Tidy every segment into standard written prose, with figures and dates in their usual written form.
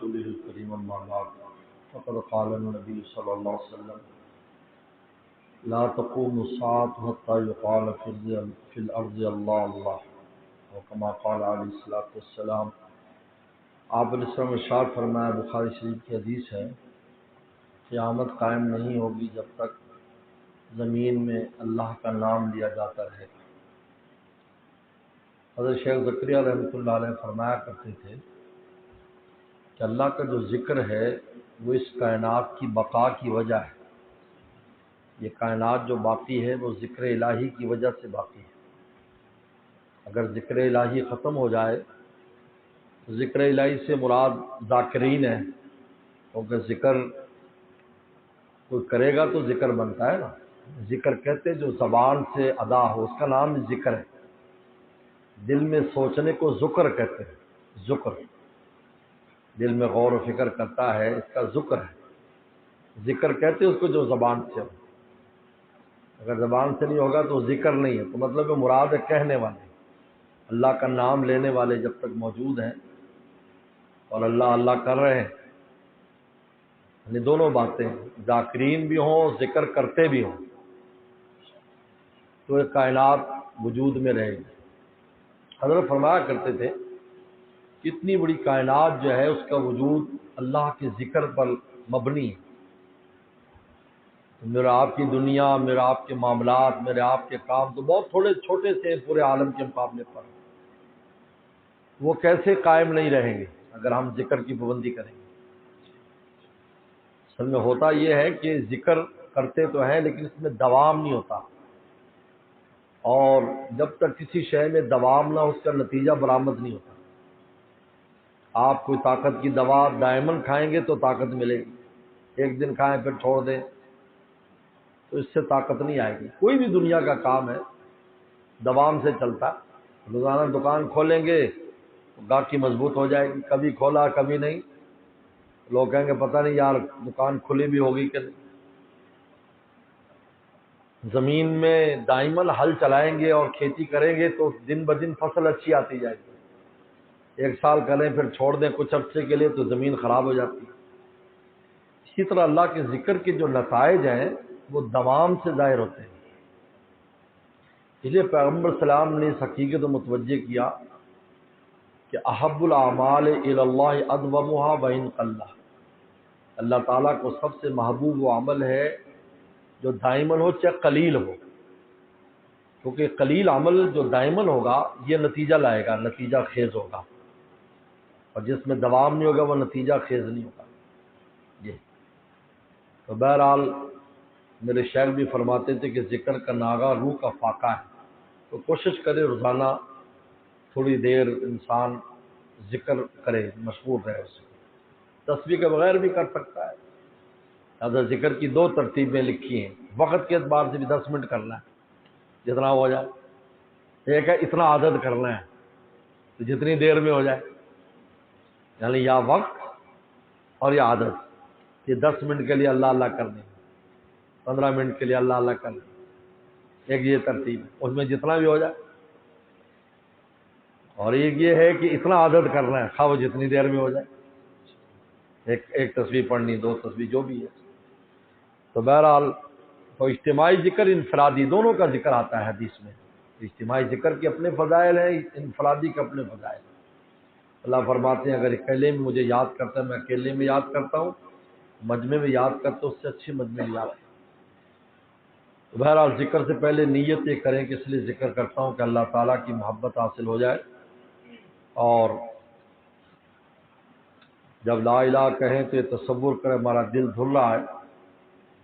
رسوله الكريم أما بعد فقد قال النبي صلى الله عليه وسلم لا تقوم الساعة حتى يقال في الأرض الله الله وكما قال عليه الصلاة والسلام۔ آپ علیہ السلام ارشاد فرمایا، بخاری شریف کی حدیث ہے، قیامت قائم نہیں ہوگی جب تک زمین میں اللہ کا نام لیا جاتا رہے گا۔ حضرت شیخ زکریا رحمۃ اللہ علیہ فرمایا کرتے تھے کہ اللہ کا جو ذکر ہے وہ اس کائنات کی بقا کی وجہ ہے۔ یہ کائنات جو باقی ہے وہ ذکر الہی کی وجہ سے باقی ہے۔ اگر ذکر الہی ختم ہو جائے، ذکر الہی سے مراد ذاکرین ہے، کیونکہ ذکر کوئی کرے گا تو ذکر بنتا ہے نا۔ ذکر کہتے جو زبان سے ادا ہو، اس کا نام ذکر ہے۔ دل میں سوچنے کو ذکر کہتے ہیں، ذکر دل میں غور و فکر کرتا ہے، اس کا ذکر ہے۔ ذکر کہتے اس کو جو زبان سے ہو، اگر زبان سے نہیں ہوگا تو ذکر نہیں ہے، تو مطلب مراد ہے کہنے والے، اللہ کا نام لینے والے جب تک موجود ہیں اور اللہ اللہ کر رہے ہیں، یعنی دونوں باتیں، ذاکرین بھی ہوں ذکر کرتے بھی ہوں، تو یہ کائنات وجود میں رہے گی۔ حضرت فرمایا کرتے تھے کہ اتنی بڑی کائنات جو ہے اس کا وجود اللہ کے ذکر پر مبنی ہے۔ میرا آپ کی دنیا، میرا آپ کے معاملات، میرے آپ کے کام تو بہت تھوڑے چھوٹے سے پورے عالم کے مقابلے پر، وہ کیسے قائم نہیں رہیں گے اگر ہم ذکر کی پابندی کریں گے۔ اصل میں ہوتا یہ ہے کہ ذکر کرتے تو ہیں لیکن اس میں دوام نہیں ہوتا، اور جب تک کسی شے میں دوام نہ، اس کا نتیجہ برآمد نہیں ہوتا۔ آپ کوئی طاقت کی دوا دائماً کھائیں گے تو طاقت ملے گی، ایک دن کھائیں پھر چھوڑ دیں تو اس سے طاقت نہیں آئے گی۔ کوئی بھی دنیا کا کام ہے دوام سے چلتا، روزانہ دکان کھولیں گے تو گاہکی مضبوط ہو جائے گی، کبھی کھولا کبھی نہیں، لوگ کہیں گے پتہ نہیں یار دکان کھلی بھی ہوگی کہ نہیں۔ زمین میں دائماً ہل چلائیں گے اور کھیتی کریں گے تو دن بدن فصل اچھی آتی جائے گی۔ ایک سال کریں پھر چھوڑ دیں کچھ عرصے کے لیے تو زمین خراب ہو جاتی ہے۔ اسی طرح اللہ کے ذکر کے جو نتائج ہیں وہ دوام سے ظاہر ہوتے ہیں۔ اس لیے پیغمبر سلام نے اس حقیقت کو متوجہ کیا کہ احب الاعمال الی اللہ ادومها وان قل، اللہ تعالیٰ کو سب سے محبوب وہ عمل ہے جو دائماً ہو چاہے قلیل ہو، کیونکہ قلیل عمل جو دائماً ہوگا یہ نتیجہ لائے گا، نتیجہ خیز ہوگا، اور جس میں دوام نہیں ہوگا وہ نتیجہ خیز نہیں ہوگا۔ یہ تو بہرحال میرے شیخ بھی فرماتے تھے کہ ذکر کا ناغہ روح کا فاقہ ہے، تو کوشش کرے روزانہ تھوڑی دیر انسان ذکر کرے، مشغول رہے اس سے۔ تسبیح کے بغیر بھی کر سکتا ہے۔ حضرت ذکر کی دو ترتیبیں لکھی ہیں، وقت کے اعتبار سے بھی 10 منٹ کرنا ہے جتنا ہو جائے، ایک ہے اتنا عادت کرنا ہے تو جتنی دیر میں ہو جائے، یعنی یا وقت اور یا عادت، یہ 10 منٹ کے لیے اللہ اللہ کرنے، 15 منٹ کے لیے اللہ اللہ کرنے، ایک یہ ترتیب، اس میں جتنا بھی ہو جائے۔ اور ایک یہ ہے کہ اتنا عادت کرنا ہے خواہ وہ جتنی دیر میں ہو جائے، ایک تسبیح پڑھنی، 2 تسبیح جو بھی ہے۔ تو بہرحال تو اجتماعی ذکر انفرادی دونوں کا ذکر آتا ہے حدیث میں۔ اجتماعی ذکر کے اپنے فضائل ہیں، انفرادی کے اپنے فضائل ہیں۔ اللہ فرماتے ہیں اگر اکیلے میں مجھے یاد کرتا ہے، میں اکیلے میں یاد کرتا ہوں، مجمع میں یاد کرتا ہوں، اس سے اچھی مجمع میں یاد کرتا ہوں۔ تو بہرحال ذکر سے پہلے نیت یہ کریں کہ اس لیے ذکر کرتا ہوں کہ اللہ تعالیٰ کی محبت حاصل ہو جائے، اور جب لا الہ کہیں تو یہ تصور کرے ہمارا دل دھل رہا ہے،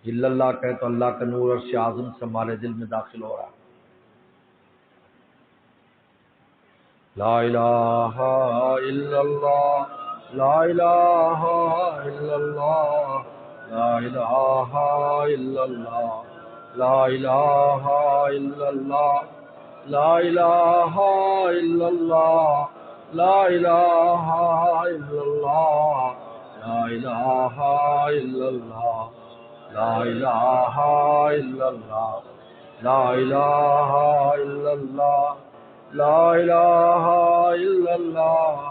الا اللہ کہیں تو اللہ کا نور عرش اعظم سے ہمارے دل میں داخل ہو رہا ہے۔ لا الہ الا اللہ، لا الہ الا اللہ، لا الہ الا اللہ، لا الہ الا اللہ، لا الہ الا اللہ، لا الہ الا اللہ، لا الہ الا اللہ، لا الہ الا اللہ، لا الہ الا اللہ، لا الہ الا اللہ،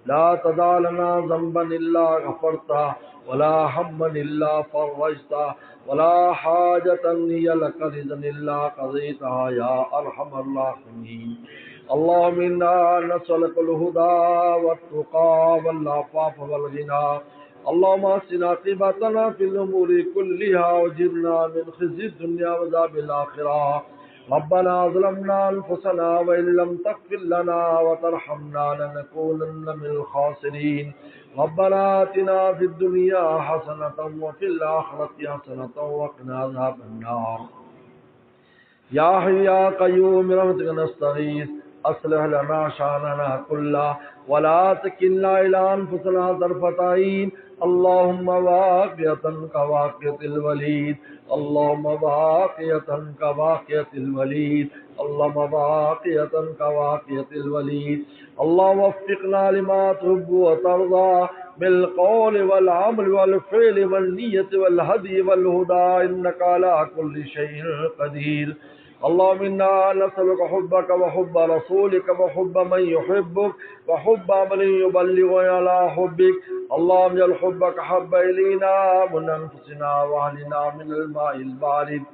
لا تدع لنا ذنبا إلا غفرته ولا هما إلا فرجته ولا حاجة هي لك رضا إلا قضيتها يا أرحم الراحمين. اللهم إنا نسألك الهدى والتقى والعفاف والغنى. اللهم احسن عاقبتنا في الأمور كلها واجرنا من خزي الدنيا وعذاب الآخرة. ربنا ظلمنا أنفسنا وإن لم تغفر لنا وترحمنا لنكونن من الخاسرين. ربنا آتنا في الدنيا حسنة وفي الآخرة حسنة وقنا عذاب النار. یا حی یا قیوم برحمتک نستغیث اصلح لنا شاننا كله ولا تکلنا الى انفسنا طرفة عین. اللهم واقعة كواقعة الولید، اللهم واقعة كواقعة الولید، اللهم واقعة كواقعة الولید. اللهم وفقنا لما تحب وترضى بالقول والعمل والفعل والنية والهدي والهدى إنك على كل شيء قدير. اللهم إنا نسألك حبك وحب رسولك وحب من يحبك وحب من يبلغنا على حبك. اللهم اجعل حبك حب إلينا من أنفسنا وأهلنا من الماء البارد.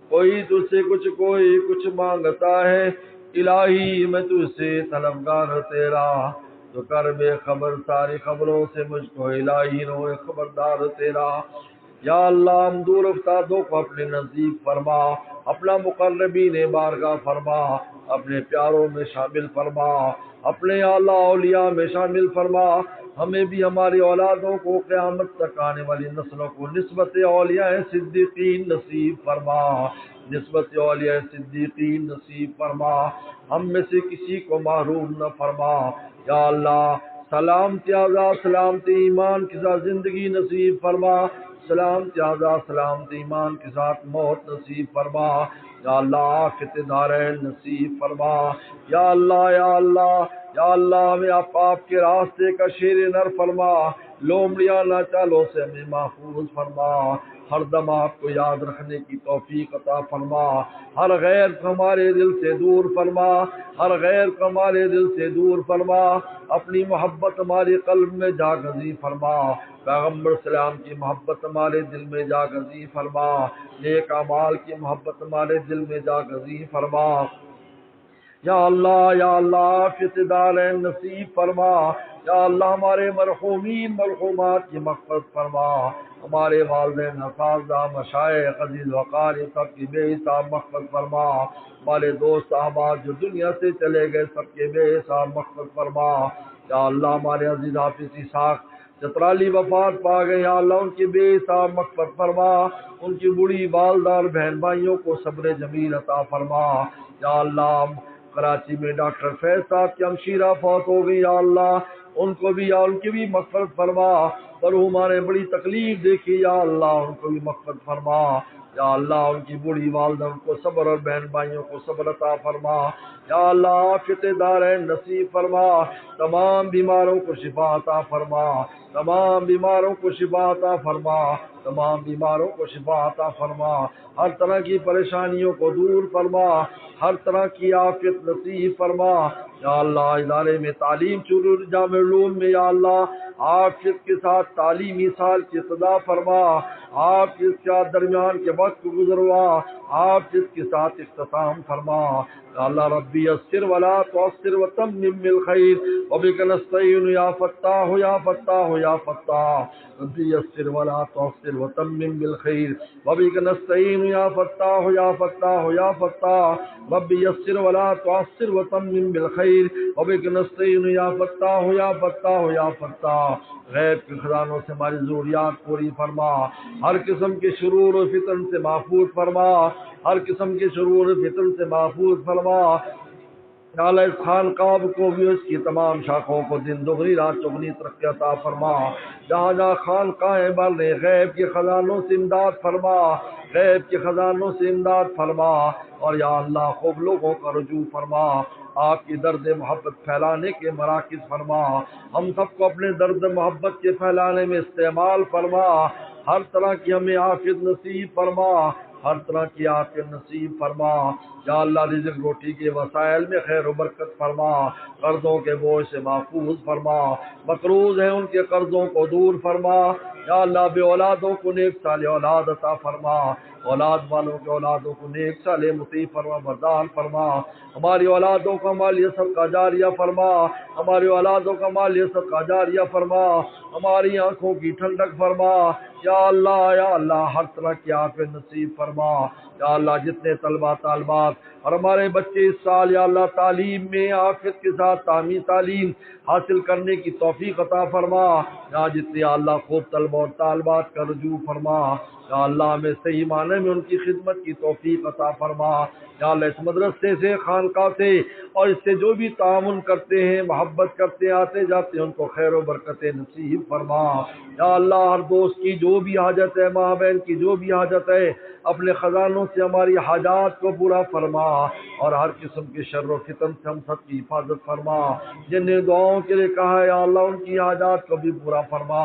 کوئی تجھ سے کچھ مانگتا ہے، الہی میں تجھ سے طلبگار تیرا. تو کر بے خبر ساری خبروں سے مجھ کو الہی روئے خبردار تیرا. یا اللہ ہم دور افتادوں کو اپنے نزدیک فرما، اپنا مقربین بارگاہ فرما، اپنے پیاروں میں شامل فرما، اپنے اعلیٰ اولیاء میں شامل فرما. ہمیں بھی ہماری اولادوں کو قیامت تک آنے والی نسلوں کو نسبت اولیاء صدیقین نصیب فرما، نسبت اولیاء صدیقین نصیب فرما. ہم میں سے کسی کو محروم نہ فرما. یا اللہ سلامتی آزاد سلامتی ایمان کے ساتھ زندگی نصیب فرما، سلامتی آزاد سلامتی ایمان کے ساتھ موت نصیب فرما. یا اللہ آفت دارین نصیب فرما. یا اللہ یا اللہ یا اللہ ہمیں آپ کے راستے کا شیر نر فرما، لومڑیاں نہ چالوں سے ہمیں محفوظ فرما. ہر دم آپ کو یاد رکھنے کی توفیق عطا فرما. ہر غیر کو ہمارے دل سے دور فرما، ہر غیر کو ہمارے دل سے دور فرما. اپنی محبت ہمارے قلب میں جاگزی فرما، پیغمبر سلام کی محبت ہمارے دل میں جاگزی فرما، نیک اعمال کی محبت ہمارے دل میں جاگزی فرما. یا اللہ فتدارین نصیب فرما. یا اللہ ہمارے مرحومین مرحومات کی مغفرت فرما. ہمارے والدین اساتذہ مشائخ عزیز وقارب سب کی بے حساب مغفرت فرما. ہمارے دوست احباب جو دنیا سے چلے گئے سب کے بے حساب مغفرت فرما. یا اللہ ہمارے عزیز حافظ اسحاق چترالی وفات پا گئے، یا اللہ ان کی بے حساب مغفرت فرما. ان کی بوڑھی والدہ اور بہن بھائیوں کو صبر جمیل عطا فرما. یا اللہ کراچی میں ڈاکٹر فیض صاحب کی ہمشیرہ فوت ہو گئی، یا اللہ ان کو بھی یا ان کی بھی مغفرت فرما. مرحوما نے بڑی تکلیف دیکھی، یا اللہ ان کو بھی مغفرت فرما. یا اللہ ان کی بوڑھی والدہ ان کو صبر اور بہن بھائیوں کو صبر عطا فرما. یا اللہ عافیت دارین نصیب فرما. تمام بیماروں کو شفا عطا فرما، تمام بیماروں کو شفا عطا فرما، تمام بیماروں کو شفا عطا فرما. ہر طرح کی پریشانیوں کو دور فرما، ہر طرح کی عافیت نصیب فرما. یا اللہ ادارے میں تعلیم شروع جامع علوم میں یا اللہ عافیت کے ساتھ تعلیمی سال کی ابتدا فرما، عافیت کے درمیان کے وقت کو گزروا، عافیت کے ساتھ اختتام فرما. یا اللہ ربی یسر ولا تعسر وتمم بالخیر وبک نستعین یا فتاح یا فتاح یا فتاح. ربی یسر ولا تعسر وتمم بالخیر وبک نستعین یا فتاح یا فتاح یا فتاح. ربی یسر ولا تعسر وتمم بالخیر وبک نستعین یا فتاح یا فتاح یا فتاح. غیب کے خزانوں سے ہماری ضروریات پوری فرما، ہر قسم کے شرور و فتن سے محفوظ فرما، ہر قسم کے شرور و فتن سے محفوظ فرما. یا اللہ اس خانقاہ کو بھی اس کی تمام شاخوں کو دن دگنی رات چگنی ترقی عطا فرما. جہاں جہاں خانقاہیں بن رہے غیب کے خزانوں سے امداد فرما، غیب کے خزانوں سے امداد فرما. اور یا اللہ خوب لوگوں کا رجوع فرما، آپ کی درد محبت پھیلانے کے مراکز فرما. ہم سب کو اپنے درد محبت کے پھیلانے میں استعمال فرما. ہر طرح کی ہمیں عافیت نصیب فرما، ہر طرح کی عافیت نصیب فرما، یا اللہ رزق روٹی کے وسائل میں خیر و برکت فرما، قرضوں کے بوجھ سے محفوظ فرما، مقروض ہیں ان کے قرضوں کو دور فرما، یا اللہ بے اولادوں کو نیک صالح اولاد عطا فرما، اولاد والوں کے اولادوں کو نیک صالح مطیع فرما بردار فرما، ہماری اولادوں کا مالی صدقہ جاریہ فرما، ہماری اولادوں کا مالی صدقہ جاریہ فرما، ہماری آنکھوں کی ٹھنڈک فرما، یا اللہ ہر طرح کی عافیت نصیب فرما، یا اللہ جتنے طلبہ طالبات اور ہمارے بچے اس سال یا اللہ تعلیم میں عافیت کے ساتھ تعمیری تعلیم حاصل کرنے کی توفیق عطا فرما، یا جتنے یا اللہ خوب طلبہ اور طالبات کا رجوع فرما، یا اللہ ہمیں صحیح معنی میں ان کی خدمت کی توفیق عطا فرما، یا اللہ اس مدرسے سے خانقاہ سے اور اس سے جو بھی تعاون کرتے ہیں محبت کرتے ہیں آتے جاتے ہیں ان کو خیر و برکت نصیب فرما، یا اللہ ہر دوست کی جو بھی حاجت ہے، ماں بہن کی جو بھی حاجت ہے، اپنے خزانوں سے ہماری حاجات کو پورا فرما، اور ہر قسم کے شر و فتن سے ہم سب کی حفاظت فرما، جن نے دعاؤں کے لیے کہا ہے یا اللہ ان کی حاجات کو بھی پورا فرما۔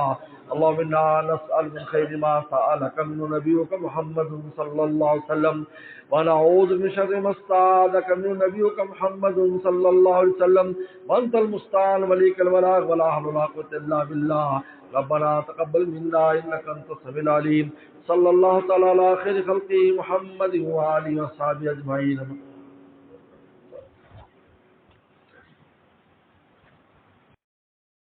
اللهم انا نسأل من خير ما سألك من نبيك محمد صلى الله عليه وسلم، ونعوذ من شر ما استعاذك من نبيك محمد صلى الله عليه وسلم، وانت المستعان وليك البلاغ ولا حول ولا قوة الا بالله، ربنا تقبل منا انك انت السميع العليم، صلى الله تعالى على خير خلقه محمد وآله وصحبه اجمعين۔